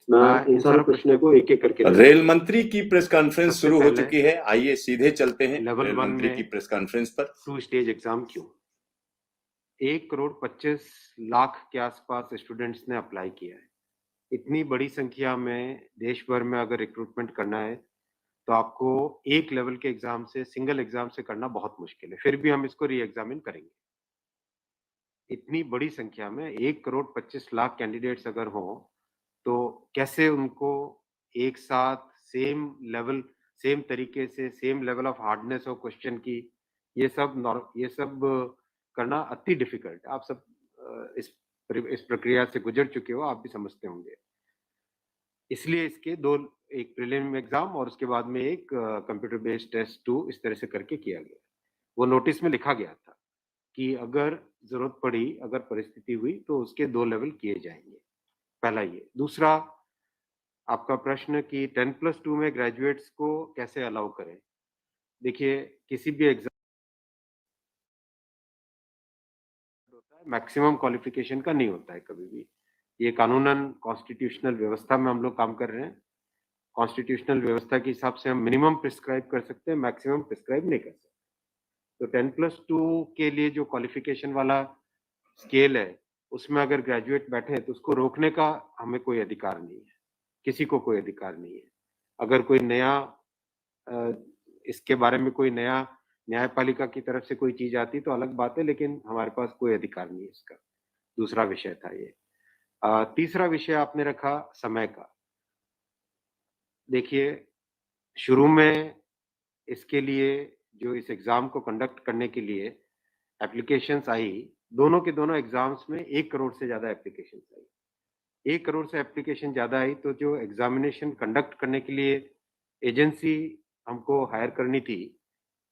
मैं इन सारे प्रश्नों को एक एक करके रेल मंत्री की प्रेस कॉन्फ्रेंस सबसे शुरू हो पहले चुकी है। आइए सीधे चलते हैं लेवल रेल 1 मंत्री में की प्रेस कॉन्फ्रेंस पर। 2 स्टेज एग्जाम क्यों? 1,25,00,000 के आसपास स्टूडेंट्स ने अप्लाई किया है। इतनी बड़ी संख्या में देश भर में अगर रिक्रूटमेंट करना है, तो आपको एक लेवल के एग्जाम से, सिंगल एग्जाम से करना बहुत मुश्किल है। फिर भी हम इसको री-एग्जामिन करेंगे। इतनी बड़ी संख्या में 1,25,00,000 कैंडिडेट्स अगर हों, तो कैसे उनको एक साथ सेम लेवल, सेम तरीके से, same level of hardness of question की, ये सब करना अति डिफिकल्ट है। आप सब इस प्रक्रिया से गुजर चुके हो, आप भी समझते होंगे। इसलिए इसके 2, एक प्रीलिम एग्जाम और उसके बाद में एक कंप्यूटर बेस्ड टेस्ट 2 इस तरह से करके किया गया। वो नोटिस में लिखा गया था कि अगर ज़रूरत पड़ी, अगर परिस्थिति हुई तो उसके 2 लेवल किए जाएँगे। पहला ये। दूसरा, आपका प्रश्न कि 10+2 में ग्रेजुएट्स को कैसे अलाउ करें? देखिए, किसी भी एग्ज़ाम होता है, मैक्सिमम क्वालिफ़िकेशन का नहीं होता है कभी भी। ये कानूनन कॉन्स्टिट्यूशनल व्यवस्था में हम लोग काम कर रहे हैं। कॉन्स्टिट्यूशनल व्यवस्था के हिसाब से हम मिनिमम प्रिस्क्राइब कर सकते हैं, मैक्सिमम प्रिस्क्राइब नहीं कर सकते। तो 10+2 के लिए जो क्वालिफ़िकेशन वाला स्केल है, उसमें अगर ग्रेजुएट बैठे हैं, तो उसको रोकने का हमें कोई अधिकार नहीं है। किसी को कोई अधिकार नहीं है। अगर कोई नया इसके बारे में कोई नया न्यायपालिका की तरफ से कोई चीज़ आती तो अलग बात है, लेकिन हमारे पास कोई अधिकार नहीं है इसका। दूसरा विषय था ये। तीसरा विषय आपने रखा समय का। देखिए, शुरू में इसके लिए जो इस एग्ज़ाम को कंडक्ट करने के लिए एप्लीकेशंस आई, दोनों के दोनों एग्ज़ाम्स में 1 करोड़ से ज़्यादा एप्लीकेशंस आई। 1 करोड़ से एप्लीकेशन ज़्यादा आई, तो जो एग्ज़ामिनेशन कंडक्ट करने के लिए एजेंसी हमको हायर करनी थी,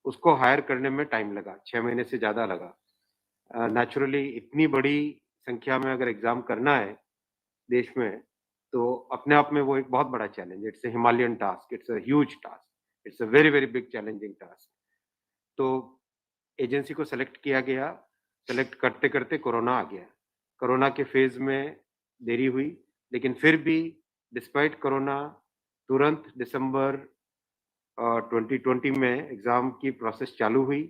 उसको हायर करने में टाइम लगा, 6 महीने से ज़्यादा लगा। नेचुरली इतनी बड़ी संख्या में अगर एग्ज़ाम करना है देश में, तो अपने आप में वो एक बहुत बड़ा चैलेंज है। It's a Himalayan task, it's a huge task, it's a very, very big challenging task. तो एजेंसी को सेलेक्ट किया गया, सेलेक्ट करते-करते कोरोना आ गया। कोरोना के फ़ेज़ में देरी हुई, लेकिन फिर भी डिस्पाइट कोरोना तुरंत दिसंबर 2020 में एग्ज़ाम की प्रोसेस चालू हुई।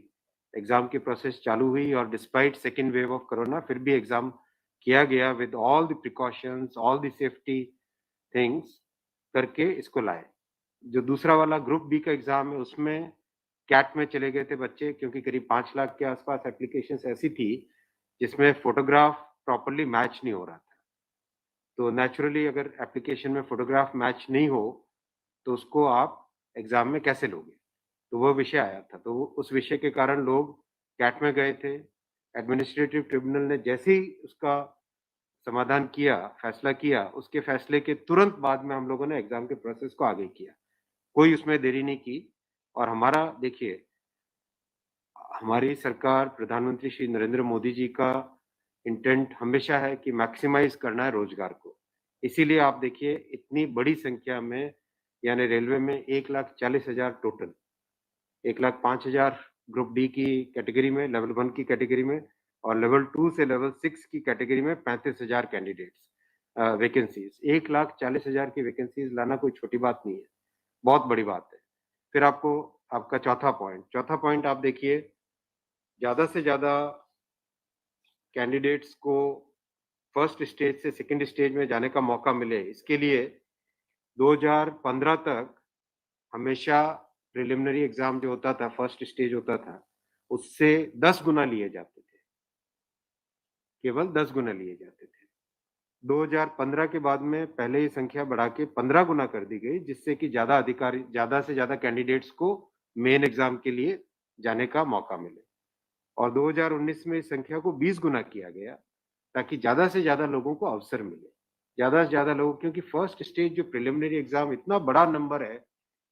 एग्ज़ाम की प्रोसेस चालू हुई और despite second wave of corona फिर भी एग्ज़ाम किया गया with all the precautions, all the safety things करके इसको लाए। जो दूसरा वाला ग्रुप बी का एग्ज़ाम है, उसमें कैट में चले गए थे बच्चे, क्योंकि करीब 5 लाख के आसपास एप्लीकेशंस ऐसी थी, जिसमें फ़ोटोग्राफ प्रॉपर्ली मैच नहीं हो रहा था। तो नेचुरली अगर एप्लीकेशन में फ़ोटोग्राफ मैच नहीं हो, तो उसको आप एग्ज़ाम में कैसे लोगे? तो वो विषय आया था। तो उस विषय के कारण लोग कैट में गए थे। एडमिनिस्ट्रेटिव ट्रिब्यूनल ने जैसे ही उसका समाधान किया, फैसला किया, उसके फैसले के तुरंत बाद में हम लोगों ने एग्ज़ाम के प्रोसेस को आगे किया। कोई उसमें देरी नहीं की और हमारा देखिए, हमारी सरकार, प्रधानमंत्री श्री नरेंद्र मोदी जी का इंटेंट हमेशा है कि मैक्सिमाइज़ करना है रोज़गार को। इसीलिए आप देखिए, इतनी बड़ी संख्या में, यानी रेलवे में 1,40,000 टोटल, 1,05,000 ग्रुप डी की कैटेगरी में, लेवल 1 की कैटेगरी में, और लेवल 2 से लेवल 6 की कैटेगरी में 35,000 कैंडिडेट्स, वैकेंसीज़। 1,40,000 की वैकेंसीज़ लाना कोई छोटी बात नहीं है, बहुत बड़ी बात है। फिर आपको आपका चौथा पॉइंट आप देखिए, ज़्यादा से ज़्यादा कैंडिडेट्स को फर्स्ट स्टेज से सेकंड स्टेज में जाने का मौका मिले, इसके लिए 2015 तक हमेशा प्रिलिमिनरी एग्ज़ाम जो होता था, फर्स्ट स्टेज होता था, उससे 10 गुना लिए जाते थे। केवल 10 गुना लिए जाते थे। 2015 के बाद में पहले ही संख्या बढ़ा के 15 गुना कर दी गई, जिससे कि ज़्यादा से ज़्यादा कैंडिडेट्स को मेन एग्ज़ाम के लिए जाने का मौका मिले। और 2019 में इस संख्या को 20 गुना किया गया, ताकि ज़्यादा से ज़्यादा लोगों को अवसर मिले। ज़्यादा से ज़्यादा लोग, क्योंकि फर्स्ट स्टेज जो प्रिलिमिनरी एग्ज़ाम इतना बड़ा नंबर है,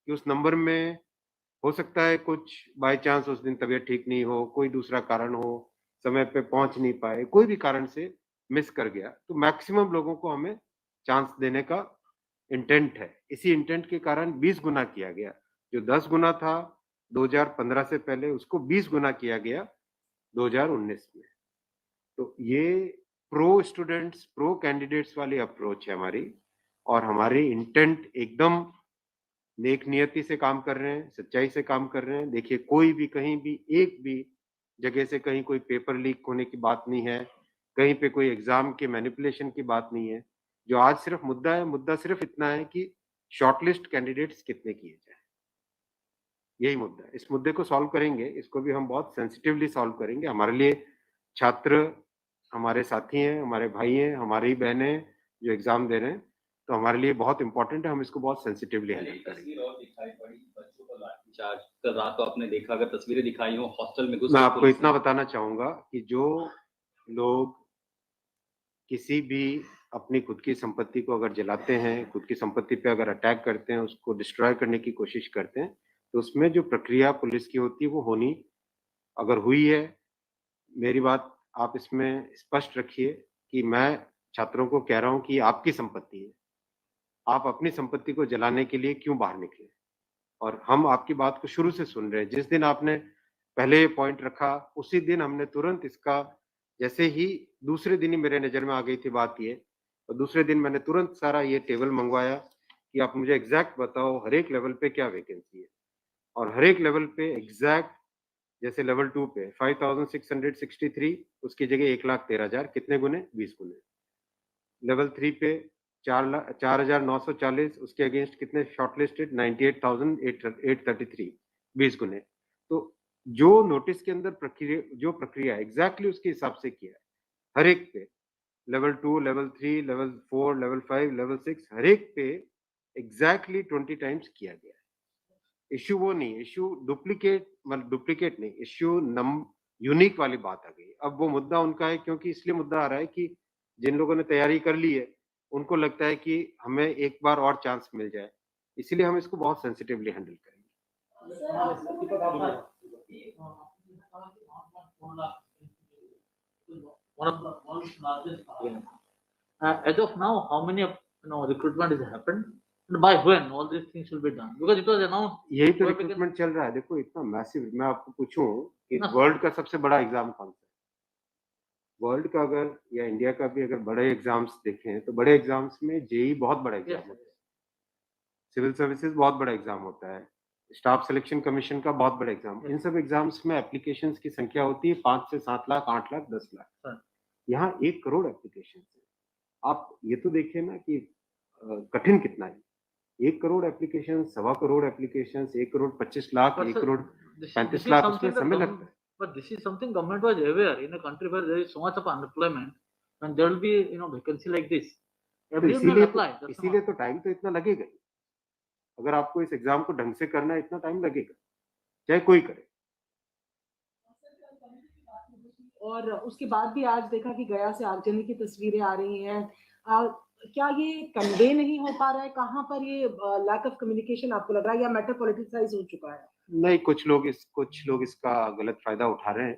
कि उस नंबर में हो सकता है कुछ बाय चांस उस दिन तबीयत ठीक नहीं हो, कोई दूसरा कारण हो, समय पे पहुँच नहीं पाए, कोई भी कारण से मिस कर गया, तो मैक्सिमम लोगों को हमें चांस देने का इंटेंट है। इसी इंटेंट के कारण 20 गुना किया गया। जो 10 गुना था 2015 से पहले, उसको 20 गुना किया गया 2019 में। तो ये प्रो स्टूडेंट्स, प्रो कैंडिडेट्स वाली अप्रोच है हमारी, और हमारी इंटेंट एकदम नेक नियति से काम कर रहे हैं, सच्चाई से काम कर रहे हैं। देखिए कोई भी कहीं भी एक भी जगह से कहीं कोई पेपर लीक होने की बात नहीं है, कहीं पे कोई एग्ज़ाम के मैनिपुलेशन की बात नहीं है। जो आज सिर्फ़ मुद्दा है, मुद्दा सिर्फ़ इतना है कि शॉर्टलिस्ट कैंडिडेट्स कितने किए जाएँ, यही मुद्दा है। इस मुद्दे को सॉल्व करेंगे, इसको भी हम बहुत सेंसिटिवली सॉल्व करेंगे। हमारे लिए छात्र हमारे साथी हैं, हमारे भाई हैं, हमारी बहनें हैं, जो एग्ज़ाम दे रहे हैं, तो हमारे लिए बहुत इम्पोर्टेंट है, हम इसको बहुत सेंसिटिवली हैंडल एक करेंगे। तस्वीर और दिखाई पड़ी बच्चों को लाठीचार्ज। कल रात को आपने देखा, अगर तस्वीरें दिखाई हो हॉस्टल में घुस मैं के आपको पुलिस इतना ने- बताना चाहूँगा कि जो लोग किसी भी अपनी खुद की संपत्ति को अगर जलाते हैं, खुद की संपत्ति पे अगर अटैक करते हैं, उसको डिस्ट्रॉय करने की कोशिश करते हैं, तो उसमें जो प्रक्रिया पुलिस की होती है वो होनी अगर हुई है, मेरी बात आप इसमें स्पष्ट रखिए कि मैं छात्रों को कह रहा हूँ कि ये आपकी संपत्ति है। आप अपनी संपत्ति को जलाने के लिए क्यों बाहर निकले? और हम आपकी बात को शुरू से सुन रहे हैं। जिस दिन आपने पहले ये पॉइंट रखा, उसी दिन हमने तुरंत इसका जैसे ही दूसरे दिन ही मेरे नज़र में आ गई थी बात ये और दूसरे दिन मैंने तुरंत सारा ये टेबल मँगवाया कि आप मुझे एग्ज़ैक्ट बताओ हर एक लेवल पे क्या वैकेंसी है और हर एक लेवल पे एग्ज़ैक्ट जैसे लेवल 2 पे 5663 उसकी जगह 1,13,000 कितने गुने? 20 गुने। लेवल 3 पे 4,940 उसके अगेंस्ट कितने शॉर्टलिस्टेड 98,833 20 गुने। तो जो नोटिस के अंदर प्रक्रिया एग्जैक्टली उसके हिसाब से किया है हर एक पे level 2 level 3 level 4 level 5 level 6 हर एक पे एग्जैक्टली 20 टाइम्स किया गया है। इश्यू वो नहीं, इश्यू डुप्लीकेट नहीं, इश्यू नम यूनिक वाली बात आ गई। अब वो मुद्दा उनका है क्योंकि इसलिए मुद्दा आ रहा है कि जिन लोगों ने तैयारी कर ली है, उनको लगता है कि हमें एक बार और चांस मिल जाए। इसीलिए हम इसको बहुत सेंसिटिवली हैंडल करेंगे। One of the world's largest. As of now, how many of recruitment has happened, and by when all these things will be done? Because it was announced. यही तो रिक्रूटमेंट चल रहा है। देखो इतना मैसिव मैं आपको पूछूं कि वर्ल्ड का सबसे बड़ा एग्जाम कौन सा है? वर्ल्ड का अगर या इंडिया का भी अगर बड़े एग्जाम्स देखें तो बड़े एग्जाम्स में जेई बहुत बड़ा एग्जाम होता है, सिविल सर्विसेज बहुत बड़ा एग्जाम होता है, स्टाफ सिलेक्शन कमीशन का बहुत बड़ा एग्जाम। इन सब एग्जाम्स में एप्लीकेशंस की संख्या होती है 5 से 7 लाख 8 लाख 10 लाख। यहाँ 1 करोड़ एप्लीकेशन है। आप ये तो देखिए ना कि कठिन कितना है। 1 करोड़ एप्लीकेशन, 1.25 करोड़ एप्लीकेशन, 1 करोड़ 25 लाख, 1 करोड़ 35 लाख उसमें समय लगता है। But this is something government was aware in a country where there is so much of unemployment, and there will be vacancy like this. तो इसीलिए तो टाइम तो इतना लगेगा ही। अगर आपको इस एग्जाम को ढंग से करना है इतना टाइम लगेगा, चाहे कोई करे। और उसके बाद भी आज देखा कि गया से आगजनी की तस्वीरें आ रही हैं। क्या ये कन्वे नहीं हो पा रहा है? कहाँ पर ये लैक ऑफ कम्युनिकेशन आपको लग रहा है या मैटर पॉलिटिसाइज हो चुका है? नहीं, कुछ लोग इसका गलत फायदा उठा रहे हैं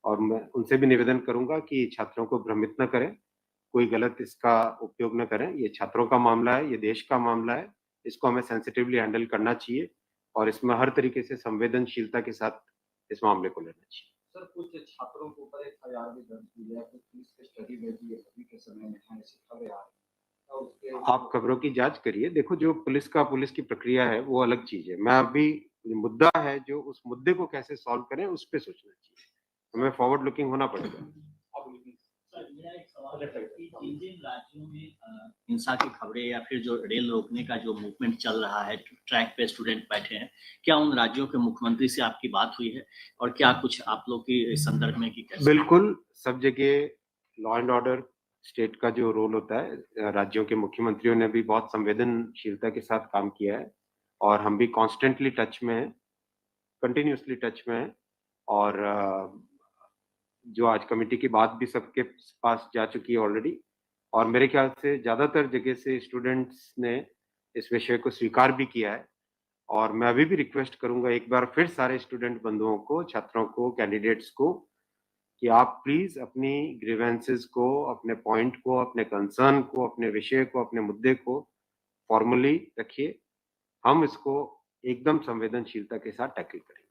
और मैं उनसे भी निवेदन करूंगा कि छात्रों को भ्रमित न करें, कोई गलत इसका उपयोग न करें। ये छात्रों का मामला है, ये देश का मामला है, इसको हमें सेंसिटिवली हैंडल करना चाहिए और इसमें हर तरीके से संवेदनशीलता के साथ इस मामले को लेना चाहिए। सर कुछ छात्रों के ऊपर एफआईआर भी दर्ज की है, कुछ पुलिस की स्टडी में भी अभी के समय में ऐसी खबरें आ रही हैं। आप खबरों की जांच करिए। देखो जो पुलिस की प्रक्रिया है वो अलग चीज है। मैं अभी मुद्दा है जो उस मुद्दे को कैसे सॉल्व करें उस पे सोचना चाहिए। हमें फॉरवर्ड लुकिंग होना पड़ेगा। जिन राज्यों में हिंसा की खबरें या फिर जो रेल रोकने का जो मूवमेंट चल रहा है, ट्रैक पे स्टूडेंट बैठे हैं, क्या उन राज्यों के मुख्यमंत्री से आपकी बात हुई है और क्या कुछ आप लोग की इस संदर्भ में की कैसे? बिल्कुल, सब जगह लॉ एंड ऑर्डर स्टेट का जो रोल होता है, राज्यों के मुख्यमंत्रियों ने भी बहुत संवेदनशीलता के साथ काम किया है और हम भी कॉन्स्टेंटली टच में हैं, कंटिन्यूअसली टच में हैं और जो आज कमेटी की बात भी सबके पास जा चुकी है ऑलरेडी और मेरे ख्याल से ज़्यादातर जगह से स्टूडेंट्स ने इस विषय को स्वीकार भी किया है और मैं अभी भी रिक्वेस्ट करूंगा एक बार फिर सारे स्टूडेंट बंधुओं को, छात्रों को, कैंडिडेट्स को कि आप प्लीज अपनी ग्रीवेंसेस को, अपने पॉइंट को, अपने कंसर्न को, अपने विषय को, अपने मुद्दे को फॉर्मली रखिए। हम इसको एकदम संवेदनशीलता के साथ टैकल करेंगे।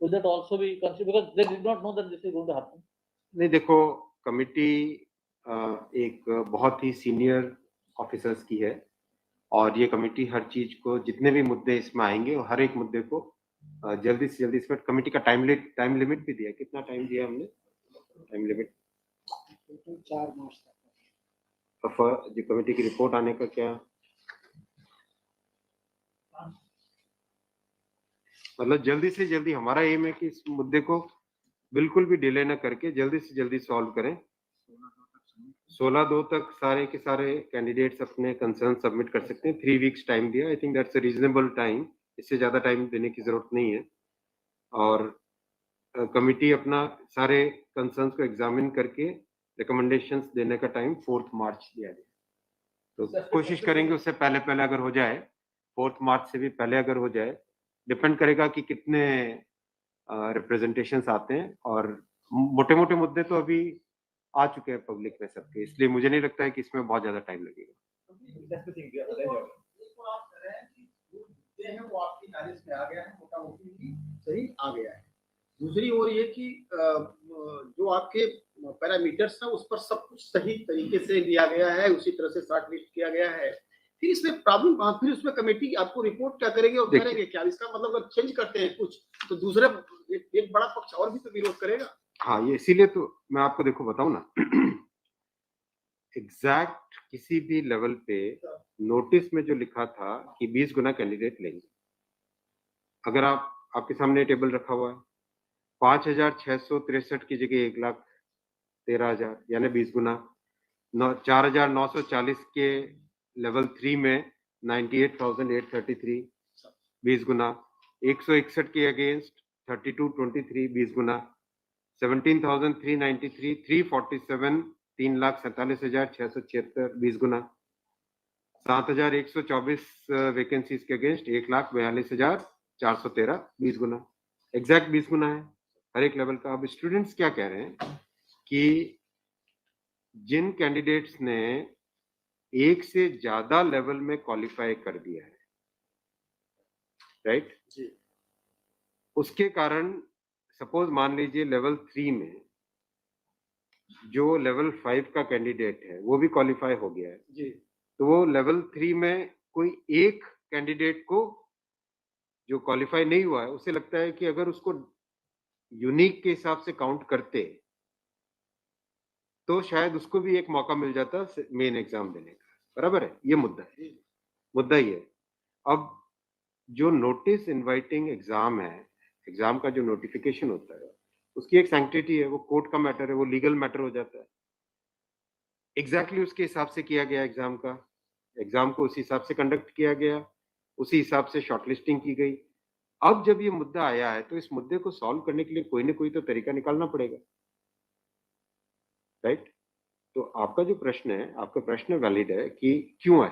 Will that also be considered because they did not know that this is going to happen? नहीं देखो, कमिटी एक बहुत ही सीनियर ऑफिसर्स की है और ये कमिटी हर चीज को, जितने भी मुद्दे इसमें आएंगे और हर एक मुद्दे को जल्दी से जल्दी, इसमें कमिटी का टाइम लिमिट भी दिया। कितना टाइम दिया हमने टाइम लिमिट? 4 मार्च तक। जो कमेटी की रिपोर्ट आने का क्या मतलब, जल्दी से जल्दी हमारा एम है कि इस मुद्दे को बिल्कुल भी डिले न करके जल्दी से जल्दी सॉल्व करें। 16/2 तक सारे के सारे कैंडिडेट्स अपने कंसर्न सबमिट कर सकते हैं। 3 वीक्स टाइम दिया, I think that's a reasonable time. इससे ज्यादा टाइम देने की जरूरत नहीं है। और कमिटी अपना सारे कंसर्न्स को एग्जामिन करके रिकमेंडेशंस देने का टाइम 4 मार्च दिया गया। तो कोशिश करेंगे उससे पहले पहले अगर हो जाए, 4 मार्च से भी पहले अगर हो जाए। डिपेंड करेगा कि कितने रिप्रेजेंटेशंस आते हैं, और मोटे मोटे मुद्दे तो अभी आ चुके हैं पब्लिक में सबके, इसलिए मुझे नहीं लगता है कि इसमें बहुत ज्यादा टाइम लगेगा। वो आपकी नॉलेज में आ गया है, मोटा-मोटी सही आ गया है। दूसरी ओर ये कि जो आपके पैरामीटर्स हैं उस पर सब कुछ सही तरीके से लिया गया है, उसी तरह से शॉर्ट लिस्ट किया गया है। फिर इसमें प्रॉब्लम, फिर उसमें कमेटी आपको रिपोर्ट क्या करेगी और करेंगे क्या? इसका मतलब अगर चेंज करते हैं कुछ तो दूसरा एक बड़ा पक्ष और भी तो विरोध करेगा। हाँ, ये इसीलिए तो मैं आपको देखो बताऊं ना, एग्जैक्ट किसी भी लेवल पे नोटिस में जो लिखा था कि 20 गुना कैंडिडेट लेंगे, अगर आपके सामने टेबल रखा हुआ है, 5,663 की जगह 1,13,000 यानी 20 गुना। 4,940 के लेवल 3 में 98,833 20 गुना। 161 के अगेंस्ट 3223 20 गुना। 17,393 347 3,47,676 20 गुना। 7,124 वैकेंसीज के अगेंस्ट 1,42,413 20 गुना। एग्जैक्ट 20 गुना है हर एक लेवल का। अब स्टूडेंट्स क्या कह रहे हैं कि जिन कैंडिडेट्स ने एक से ज्यादा लेवल में क्वालिफाई कर दिया है, राइट जी, उसके कारण सपोज मान लीजिए लेवल 3 में जो लेवल 5 का कैंडिडेट है वो भी क्वालिफाई हो गया है जी, तो वो लेवल 3 में कोई एक कैंडिडेट को जो क्वालिफाई नहीं हुआ है, उसे लगता है कि अगर उसको यूनिक के हिसाब से काउंट करते तो शायद उसको भी एक मौका मिल जाता मेन एग्जाम देने का। बराबर है, ये मुद्दा है, मुद्दा ही है। अब जो नोटिस इनवाइटिंग एग्जाम है, एग्जाम का जो नोटिफिकेशन होता है उसकी एक सैंक्टिटी है, वो कोर्ट का मैटर है, वो लीगल मैटर हो जाता है। एग्जैक्टली उसके हिसाब से किया गया एग्जाम का, एग्जाम को उसी हिसाब से कंडक्ट किया गया, उसी हिसाब से शॉर्टलिस्टिंग की गई। अब जब ये मुद्दा आया है तो इस मुद्दे को सॉल्व करने के लिए कोई ना कोई तो तरीका निकालना पड़ेगा, राइट? तो आपका जो प्रश्न है, आपका प्रश्न वैलिड है कि क्यों है।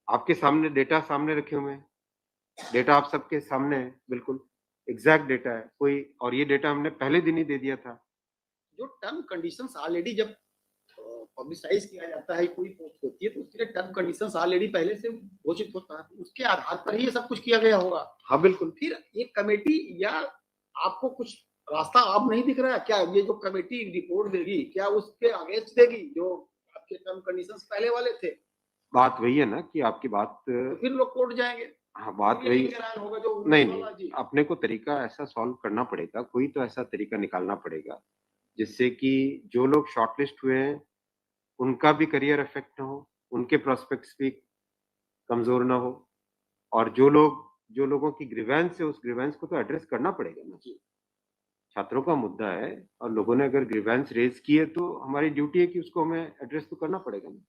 आपके सामने डेटा सामने रखे हुए हैं, डेटा आप सबके सामने है, बिल्कुल एग्जैक्ट डेटा है कोई, और ये डेटा हमने पहले दिन ही दे दिया था। जो टर्म कंडीशंस ऑलरेडी जब पब्लिसाइज किया जाता है, कोई पोस्ट होती है तो उसके लिए टर्म कंडीशंस ऑलरेडी पहले से घोषित होता है, उसके आधार पर ही ये सब कुछ किया गया होगा। हाँ बिल्कुल। फिर एक कमेटी, या आपको कुछ रास्ता अब नहीं दिख रहा है क्या? ये जो कमेटी रिपोर्ट देगी क्या उसके अगेंस्ट देगी जो आपके टर्म कंडीशंस पहले वाले थे? बात वही है ना कि आपकी बात तो फिर लोग कोर्ट जाएंगे। हाँ, बात वही होगा जो नहीं, अपने को तरीका ऐसा सॉल्व करना पड़ेगा, कोई तो ऐसा तरीका निकालना पड़ेगा जिससे कि जो लोग शॉर्टलिस्ट हुए हैं उनका भी करियर इफेक्ट ना हो, उनके प्रोस्पेक्ट्स भी कमजोर ना हो, और जो लोगों की ग्रीवेंस है उस ग्रीवेंस को तो एड्रेस करना पड़ेगा ना। छात्रों का मुद्दा है और लोगों ने अगर ग्रीवेंस रेज की है तो हमारी ड्यूटी है कि उसको हमें एड्रेस तो करना पड़ेगा ना।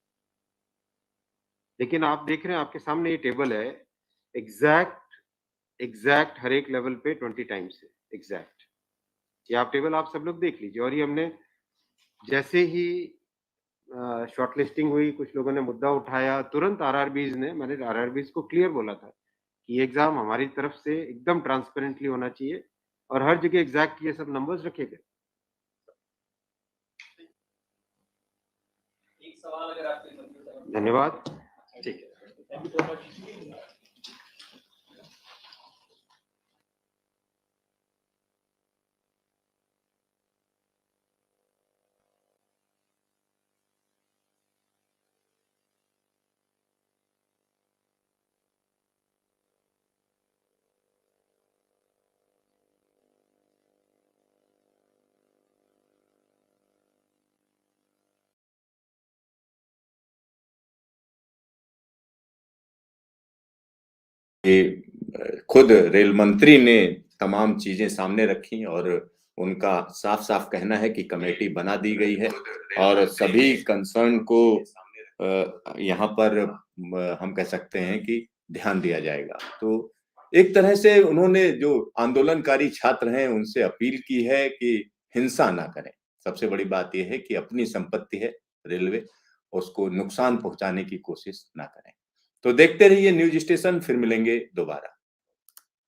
लेकिन आप देख रहे हैं आपके सामने ये टेबल है, एग्जैक्ट हर एक लेवल पे 20 टाइम्स है एग्जैक्ट। ये आप टेबल आप सब लोग देख लीजिए। और ये हमने जैसे ही शॉर्टलिस्टिंग हुई, कुछ लोगों ने मुद्दा उठाया, तुरंत मैंने आरआरबीज को क्लियर बोला था कि एग्जाम हमारी तरफ से एकदम ट्रांसपेरेंटली होना चाहिए और हर जगह एग्जैक्ट ये सब नंबर्स रखे गए। एक सवाल अगर आपके धन्यवाद। ठीक है। खुद रेल मंत्री ने तमाम चीजें सामने रखी और उनका साफ साफ कहना है कि कमेटी बना दी गई है और सभी कंसर्न को यहाँ पर हम कह सकते हैं कि ध्यान दिया जाएगा। तो एक तरह से उन्होंने जो आंदोलनकारी छात्र हैं उनसे अपील की है कि हिंसा ना करें। सबसे बड़ी बात यह है कि अपनी संपत्ति है रेलवे, उसको नुकसान पहुंचाने की कोशिश ना करें। तो देखते रहिए न्यूज स्टेशन, फिर मिलेंगे दोबारा।